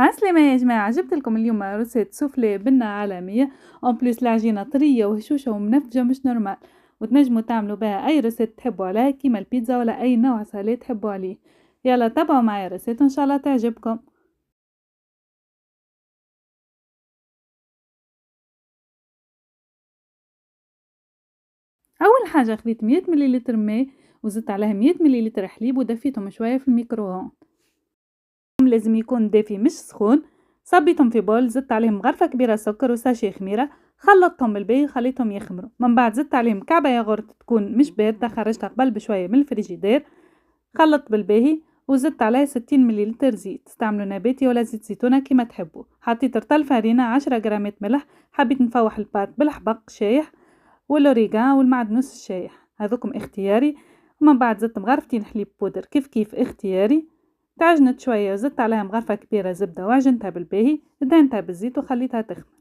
عسلامة يا جماعة، جبت لكم اليوم روسيت سوفلي بنة عالمية. اون بليس العجينة طرية وهشوشة ومنفجة مش نورمال، وتنجموا تعملوا بها اي روسيت تحبوا عليها كيما البيتزا ولا اي نوع سالي تحبوا عليه. يلا تابعوا معايا روسيت وان شاء الله تعجبكم. اول حاجة خذيت 100 مليلتر ماء وزدت عليها 100 مليلتر حليب ودفيتهم شوية في الميكرووند. لازم يكون دافي مش سخون. صبيتهم في بول، زدت عليهم غرفة كبيرة سكر وساشي خميرة، خلطتهم بالباهي خليتهم يخمروا. من بعد زدت عليهم كعبة ياغورت تكون مش باردة، خرجتها قبل بشوية من الفريجيدير، خلطت بالباهي وزدت عليه 60 مليلتر زيت، استعملوا نباتي ولا زيت زيتونة كما تحبوا. حطيت رطل فرينة 10 جرامات ملح، حبيت نفوح البات بالحبق شايح والأوريغان والمعدنوس الشايح، هذوكم اختياري. ومن بعد زدت مغرفتين حليب بودر كيف اختياري. تعجنت شوية وزدت عليها مغرفة كبيرة زبدة وعجنتها بالباهي، دهنتها بالزيت وخليتها تخمر.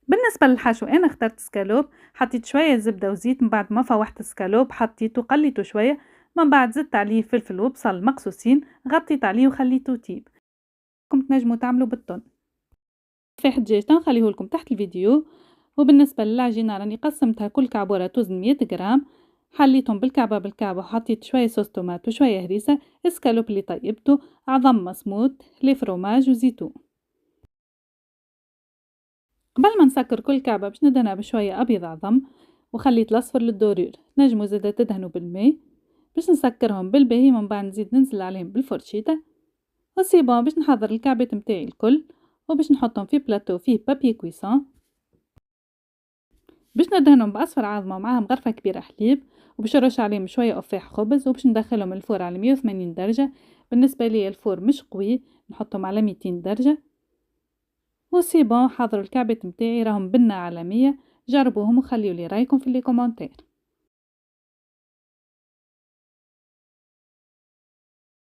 بالنسبة للحشو أنا اخترت سكالوب، حطيت شوية زبدة وزيت. من بعد ما فوحت السكالوب حطيته قليته شوية، من بعد زدت عليه فلفل وبصل مقصوصين، غطيت عليه وخليته يطيب. كنت تنجموا تعملوا بالطن. تفاح دجاج تنخليه لكم تحت الفيديو. وبالنسبة للعجينة راني قسمتها كل كعبورة توزن 100 جرام، حليتهم بالكعبة وحطيت شوية صوص طماط وشوية هريسة، اسكالوب اللي طيبته، عظم مسموط، لي فروماج وزيتون. قبل ما نسكر كل كعبة باش ندهنها بشوية أبيض عظم، وخليت الأصفر للدورير. نجموا زادا تدهنوا بالماء باش نسكرهم بالباهي. من بعد نزيد ننزل عليهم بالفرشيطة وسيبون باش نحضر الكعبات متاعي الكل، وباش نحطهم في بلاتو فيه بابي كويسون باش ندهنهم بأصفر عظمة ومعاهم غرفة كبيرة حليب، وباش نرش عليهم شوية أفاح خبز، وباش ندخلهم الفور على 180 درجة. بالنسبة لي الفور مش قوي، نحطهم على 200 درجة وسيبون. حضروا الكعبات متاعي راهم بنة عالمية، جربوهم وخليوا لي رايكم في لي كومنتير.